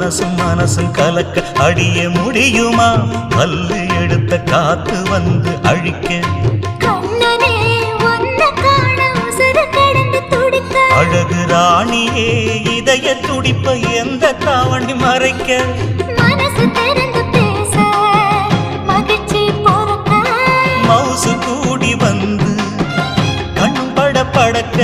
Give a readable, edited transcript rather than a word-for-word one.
மனசும் கலக்க அடிய முடியுமா பல்லு எடுத்த காத்து வந்து அழிக்க அழகு ராணியே இதய துடிப்ப எந்த தாவணி மறைக்க மவுசு கூடி வந்து கண் பட படக்க